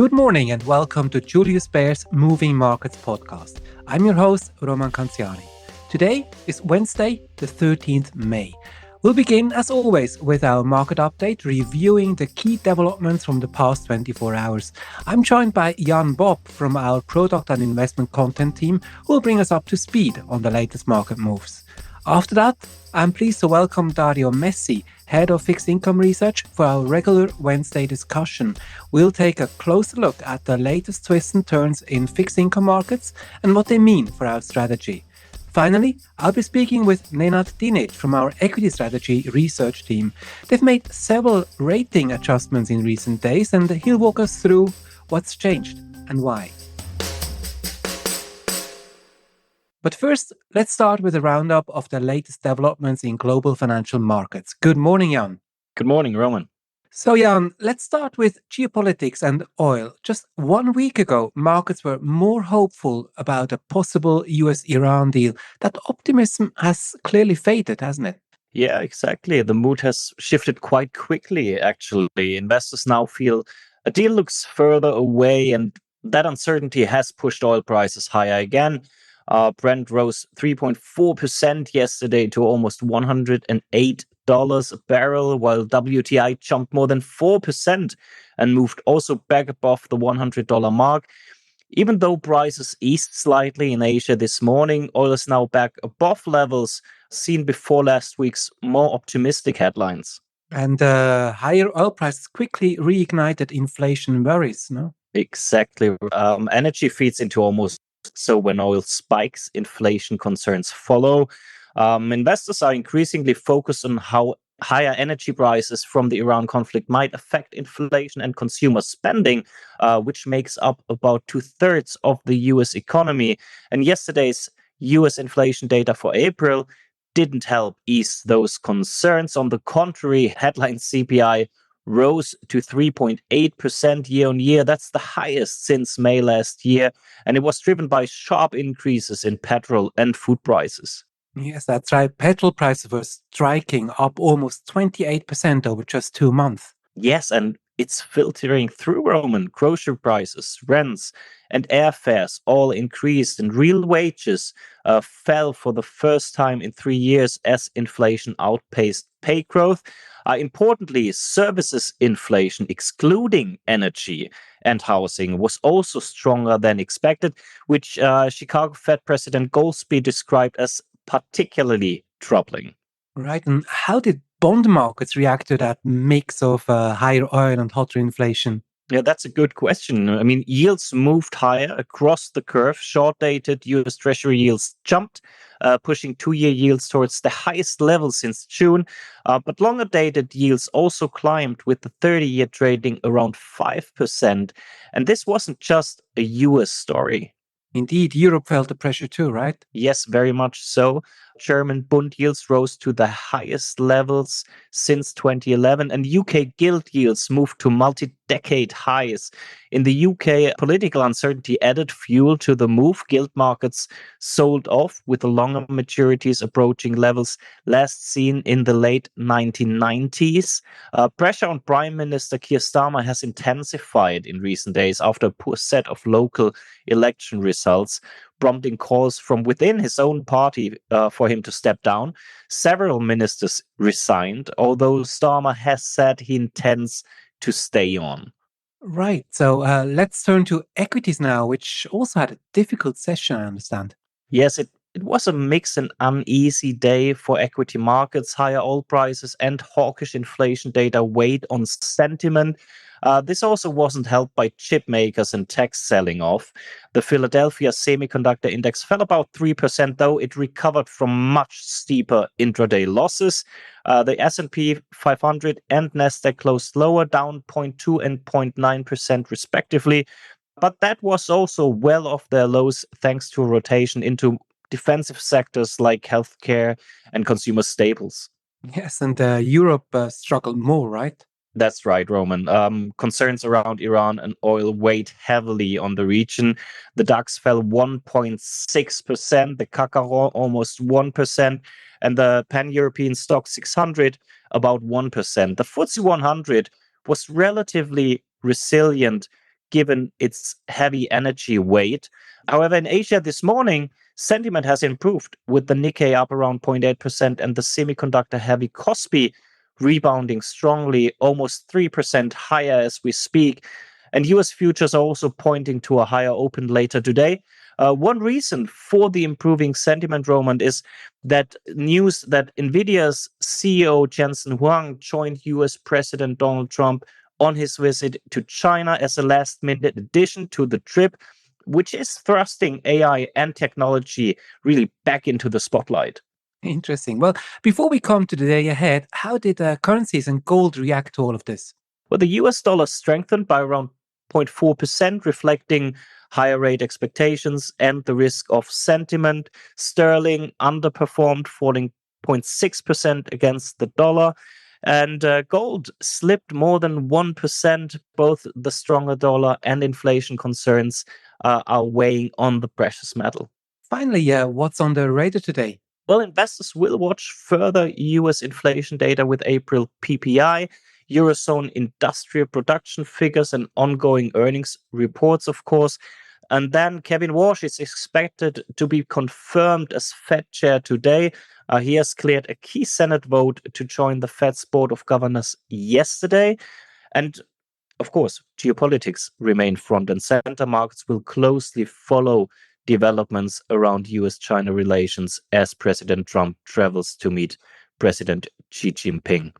Good morning and welcome to Julius Baer's Moving Markets podcast. I'm your host, Roman Canziani. Today is Wednesday, the 13th May. We'll begin, as always, with our market update, reviewing the key developments from the past 24 hours. I'm joined by Bopp from our product and investment content team, who will bring us up to speed on the latest market moves. After that, I'm pleased to welcome Dario Messi, Head of Fixed Income Research, for our regular Wednesday discussion. We'll take a closer look at the latest twists and turns in fixed income markets and what they mean for our strategy. Finally, I'll be speaking with Nenad Dinic from our equity strategy research team. They've made several rating adjustments in recent days, and he'll walk us through what's changed and why. But first, let's start with a roundup of the latest developments in global financial markets. Good morning, Jan. Good morning, Roman. So, Jan, let's start with geopolitics and oil. Just 1 week ago, markets were more hopeful about a possible US-Iran deal. That optimism has clearly faded, hasn't it? Yeah, exactly. The mood has shifted quite quickly, actually. Investors now feel a deal looks further away, and that uncertainty has pushed oil prices higher again. Brent rose 3.4% yesterday to almost $108 a barrel, while WTI jumped more than 4% and moved also back above the $100 mark. Even though prices eased slightly in Asia this morning, oil is now back above levels seen before last week's more optimistic headlines. And higher oil prices quickly reignited inflation worries, no? Exactly. Energy feeds into almost so when oil spikes, inflation concerns follow. Investors are increasingly focused on how higher energy prices from the Iran conflict might affect inflation and consumer spending, which makes up about 2/3 of the US economy. And yesterday's US inflation data for April didn't help ease those concerns. On the contrary, headline CPI rose to 3.8% year on year. That's the highest since May last year. And it was driven by sharp increases in petrol and food prices. Yes, that's right. Petrol prices were striking, up almost 28% over just 2 months. Yes, and it's filtering through, Roman. Grocery prices, rents, and airfares all increased, and real wages fell for the first time in 3 years as inflation outpaced pay growth. Importantly, services inflation, excluding energy and housing, was also stronger than expected, which Chicago Fed President Goldsby described as particularly troubling. Right. And how did bond markets react to that mix of higher oil and hotter inflation? Yeah, that's a good question. I mean, yields moved higher across the curve. Short-dated US Treasury yields jumped, pushing 2-year yields towards the highest level since June. But longer-dated yields also climbed, with the 30-year trading around 5%. And this wasn't just a US story. Indeed, Europe felt the pressure too, right? Yes, very much so. German bond yields rose to the highest levels since 2011, and UK gilt yields moved to multi-decade highs. In the UK, political uncertainty added fuel to the move. Gilt markets sold off, with the longer maturities approaching levels last seen in the late 1990s. Pressure on Prime Minister Keir Starmer has intensified in recent days after a poor set of local election results, prompting calls from within his own party for him to step down. Several ministers resigned, although Starmer has said he intends to stay on. Right. So let's turn to equities now, which also had a difficult session, I understand. Yes, it was a mixed and uneasy day for equity markets. Higher oil prices and hawkish inflation data weighed on sentiment. This also wasn't helped by chip makers and tech selling off. The Philadelphia Semiconductor Index fell about 3%, though it recovered from much steeper intraday losses. The S&P 500 and Nasdaq closed lower, down 0.2 and 0.9% respectively. But that was also well off their lows thanks to a rotation into defensive sectors like healthcare and consumer staples. Yes, and Europe struggled more, right? That's right, Roman. Concerns around Iran and oil weighed heavily on the region. The DAX fell 1.6%, the CAC almost 1%, and the Pan-European Stock 600 about 1%. The FTSE 100 was relatively resilient given its heavy energy weight. However, in Asia this morning, sentiment has improved with the Nikkei up around 0.8% and the semiconductor heavy Kospi rebounding strongly, almost 3% higher as we speak. And US futures are also pointing to a higher open later today. One reason for the improving sentiment, Roman, is that news that Nvidia's CEO Jensen Huang joined US President Donald Trump on his visit to China as a last minute addition to the trip, which is thrusting AI and technology really back into the spotlight. Interesting. Well, before we come to the day ahead, how did currencies and gold react to all of this? Well, the US dollar strengthened by around 0.4%, reflecting higher rate expectations and the risk of sentiment. Sterling underperformed, falling 0.6% against the dollar. And gold slipped more than 1%. Both the stronger dollar and inflation concerns are weighing on the precious metal. Finally, what's on the radar today? Well, investors will watch further US inflation data with April PPI, Eurozone industrial production figures, and ongoing earnings reports, of course. And then Kevin Walsh is expected to be confirmed as Fed chair today. He has cleared a key Senate vote to join the Fed's Board of Governors yesterday. And of course, geopolitics remain front and center. Markets will closely follow developments around US-China relations as President Trump travels to meet President Xi Jinping.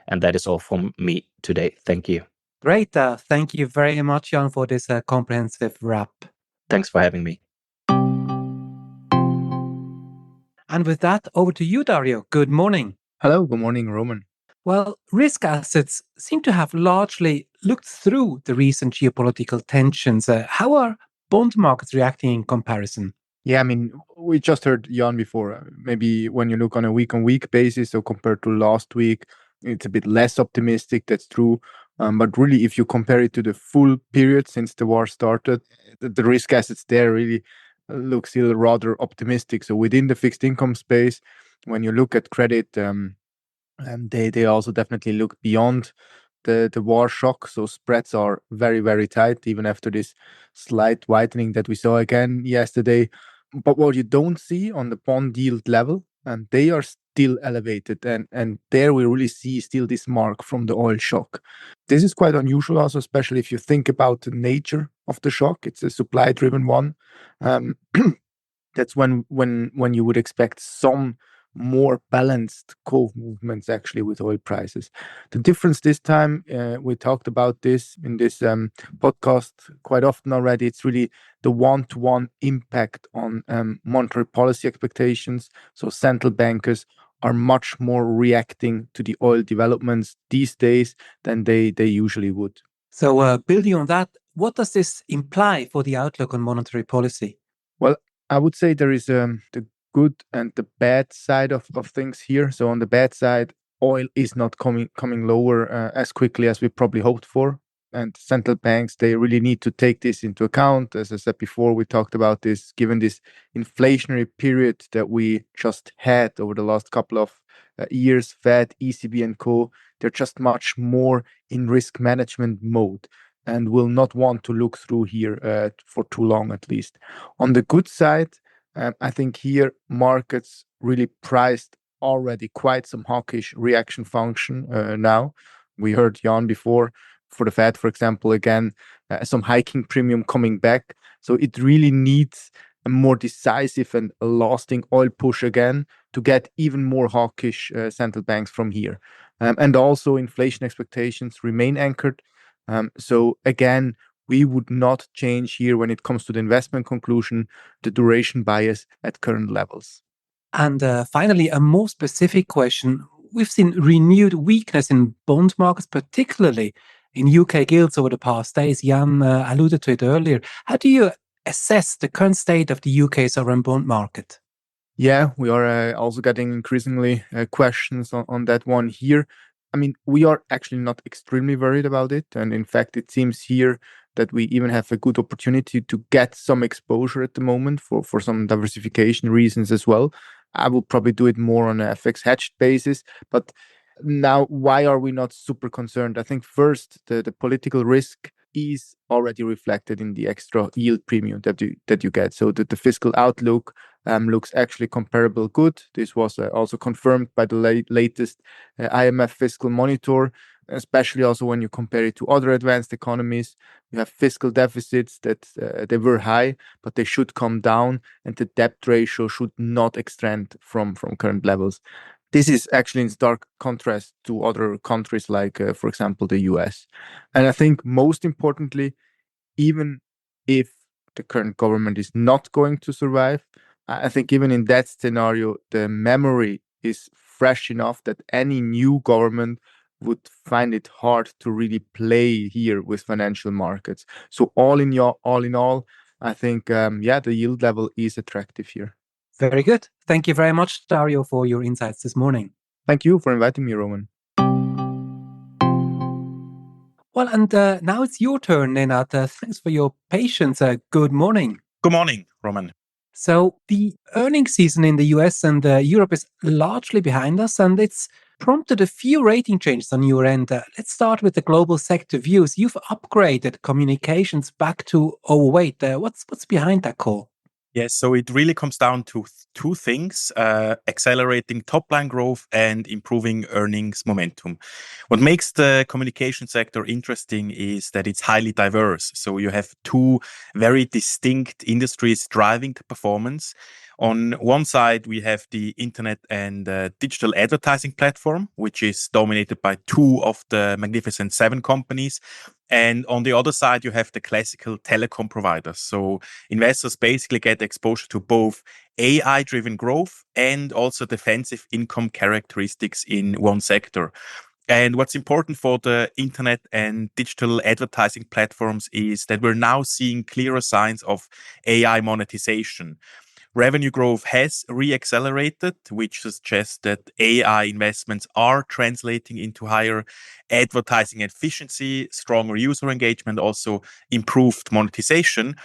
And that is all from me today. Thank you. Great. Thank you very much, Jan, for this comprehensive wrap. Thanks for having me. And with that, over to you, Dario. Good morning. Hello, good morning, Roman. Well, risk assets seem to have largely looked through the recent geopolitical tensions. How are bond markets reacting in comparison? Yeah, I mean, we just heard Jan before. Maybe when you look on a week-on-week basis, so compared to last week, it's a bit less optimistic. That's true. But really, if you compare it to the full period since the war started, the risk assets there really look still rather optimistic. So within the fixed income space, when you look at credit, they also definitely look beyond the war shock. So spreads are very, very tight, even after this slight widening that we saw again yesterday. But what you don't see on the bond yield level, and they are still elevated. And there we really see still this mark from the oil shock. This is quite unusual also, especially if you think about the nature of the shock. It's a supply-driven one. That's when you would expect some more balanced cove movements actually with oil prices. The difference this time, we talked about this in this podcast quite often already, it's really the one-to-one impact on monetary policy expectations. So central bankers are much more reacting to the oil developments these days than they usually would. So building on that, what does this imply for the outlook on monetary policy? Well, I would say there is the good and the bad side of things here. So on the bad side, oil is not coming lower as quickly as we probably hoped for. And central banks, they really need to take this into account. As I said before, we talked about this, given this inflationary period that we just had over the last couple of years, Fed, ECB and co, they're just much more in risk management mode and will not want to look through here for too long at least. On the good side, I think here markets really priced already quite some hawkish reaction function now. We heard Jan before for the Fed, for example, again, some hiking premium coming back. So it really needs a more decisive and a lasting oil push again to get even more hawkish central banks from here. And also inflation expectations remain anchored. So again, we would not change here when it comes to the investment conclusion, the duration bias at current levels. And finally, a more specific question. We've seen renewed weakness in bond markets, particularly in UK gilts over the past days. Jan alluded to it earlier. How do you assess the current state of the UK sovereign bond market? Yeah, we are also getting increasingly questions on that one here. I mean, we are actually not extremely worried about it. And in fact, it seems here that we even have a good opportunity to get some exposure at the moment for some diversification reasons as well. I will probably do it more on an FX hedged basis. But now, why are we not super concerned? I think first, the political risk is already reflected in the extra yield premium that you get. So the fiscal outlook looks actually comparable good. This was also confirmed by the latest IMF fiscal monitor, especially also when you compare it to other advanced economies. You have fiscal deficits that they were high, but they should come down, and the debt ratio should not extend from current levels. This is actually in stark contrast to other countries like, for example, the US. And I think most importantly, even if the current government is not going to survive, I think even in that scenario, the memory is fresh enough that any new government would find it hard to really play here with financial markets. So all in all, I think the yield level is attractive here. Very good. Thank you very much, Dario, for your insights this morning. Thank you for inviting me, Roman. Well, and now it's your turn, Nenad. Thanks for your patience. Good morning. Good morning, Roman. So the earnings season in the US and Europe is largely behind us, and it's prompted a few rating changes on your end. Let's start with the global sector views. You've upgraded communications back to overweight. What's behind that call? Yes, so it really comes down to two things, accelerating top-line growth and improving earnings momentum. What makes the communication sector interesting is that it's highly diverse. So you have two very distinct industries driving the performance. On one side, we have the internet and digital advertising platform, which is dominated by two of the Magnificent Seven companies. And on the other side, you have the classical telecom providers. So investors basically get exposure to both AI-driven growth and also defensive income characteristics in one sector. And what's important for the internet and digital advertising platforms is that we're now seeing clearer signs of AI monetization. Revenue growth has re-accelerated, which suggests that AI investments are translating into higher advertising efficiency, stronger user engagement, also improved monetization.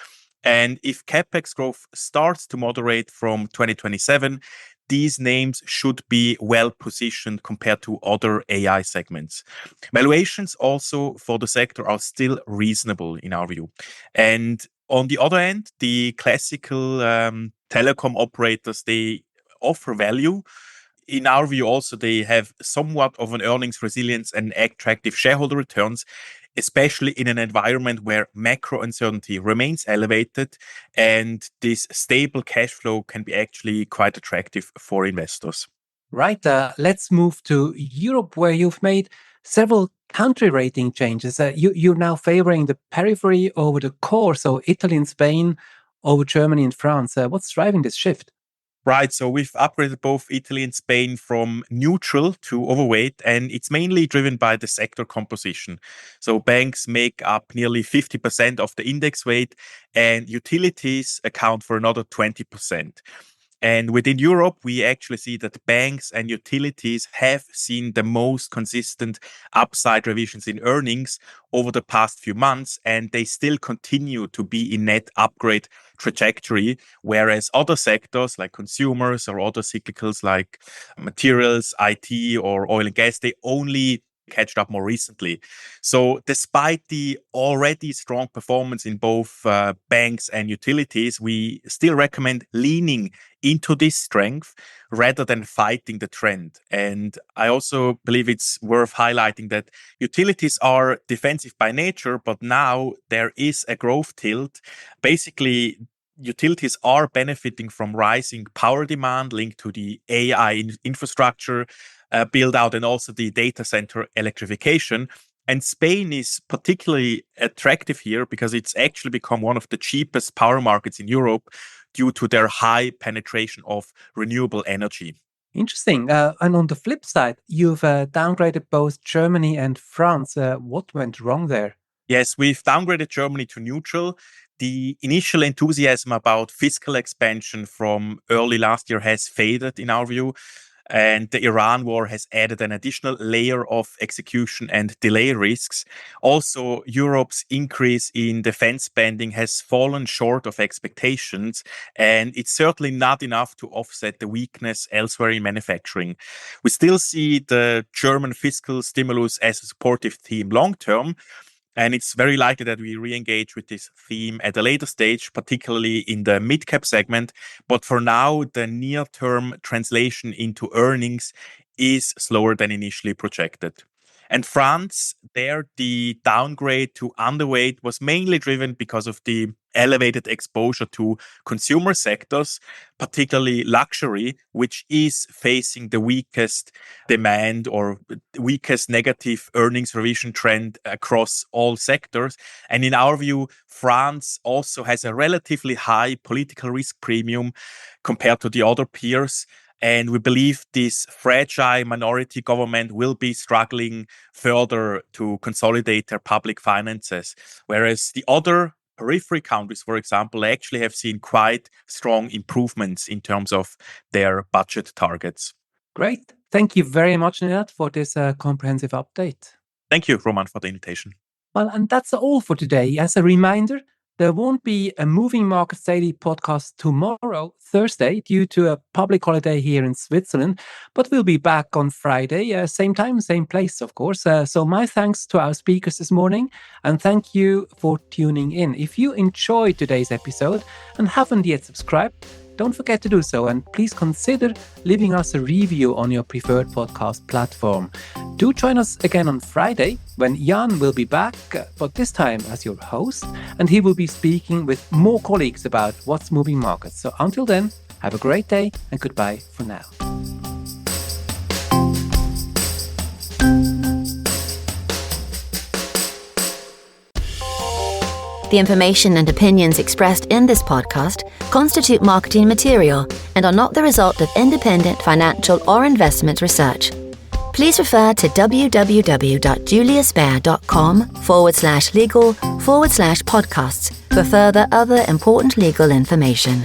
And if CapEx growth starts to moderate from 2027, these names should be well positioned compared to other AI segments. Valuations also for the sector are still reasonable in our view. And on the other end, the classical telecom operators, they offer value. In our view, also, they have somewhat of an earnings resilience and attractive shareholder returns, especially in an environment where macro uncertainty remains elevated, and this stable cash flow can be actually quite attractive for investors. Right. Let's move to Europe, where you've made several country rating changes. You're now favoring the periphery over the core, so Italy and Spain over Germany and France. What's driving this shift? Right, so we've upgraded both Italy and Spain from neutral to overweight, and it's mainly driven by the sector composition. So banks make up nearly 50% of the index weight, and utilities account for another 20%. And within Europe, we actually see that banks and utilities have seen the most consistent upside revisions in earnings over the past few months, and they still continue to be in net upgrade trajectory, whereas other sectors like consumers or other cyclicals like materials, IT, or oil and gas, they only catched up more recently. So despite the already strong performance in both banks and utilities, we still recommend leaning into this strength rather than fighting the trend. And I also believe it's worth highlighting that utilities are defensive by nature, but now there is a growth tilt. Basically, utilities are benefiting from rising power demand linked to the AI infrastructure build out and also the data center electrification. And Spain is particularly attractive here because it's actually become one of the cheapest power markets in Europe due to their high penetration of renewable energy. Interesting. And on the flip side, you've downgraded both Germany and France. What went wrong there? Yes, we've downgraded Germany to neutral. The initial enthusiasm about fiscal expansion from early last year has faded in our view. And the Iran war has added an additional layer of execution and delay risks. Also, Europe's increase in defense spending has fallen short of expectations, and it's certainly not enough to offset the weakness elsewhere in manufacturing. We still see the German fiscal stimulus as a supportive theme long term. And it's very likely that we re-engage with this theme at a later stage, particularly in the mid-cap segment. But for now, the near-term translation into earnings is slower than initially projected. And France, there the downgrade to underweight was mainly driven because of the elevated exposure to consumer sectors, particularly luxury, which is facing the weakest demand or weakest negative earnings revision trend across all sectors. And in our view, France also has a relatively high political risk premium compared to the other peers. And we believe this fragile minority government will be struggling further to consolidate their public finances. Whereas the other periphery countries, for example, actually have seen quite strong improvements in terms of their budget targets. Great. Thank you very much, Nenad, for this comprehensive update. Thank you, Roman, for the invitation. Well, and that's all for today. As a reminder, there won't be a Moving Markets Daily podcast tomorrow, Thursday, due to a public holiday here in Switzerland, but we'll be back on Friday, same time, same place, of course. So my thanks to our speakers this morning, and thank you for tuning in. If you enjoyed today's episode and haven't yet subscribed, don't forget to do so, and please consider leaving us a review on your preferred podcast platform. Do join us again on Friday when Jan will be back, but this time as your host, and he will be speaking with more colleagues about what's moving markets. So until then, have a great day and goodbye for now. The information and opinions expressed in this podcast constitute marketing material and are not the result of independent financial or investment research. Please refer to www.juliusbaer.com/legal/podcasts for further other important legal information.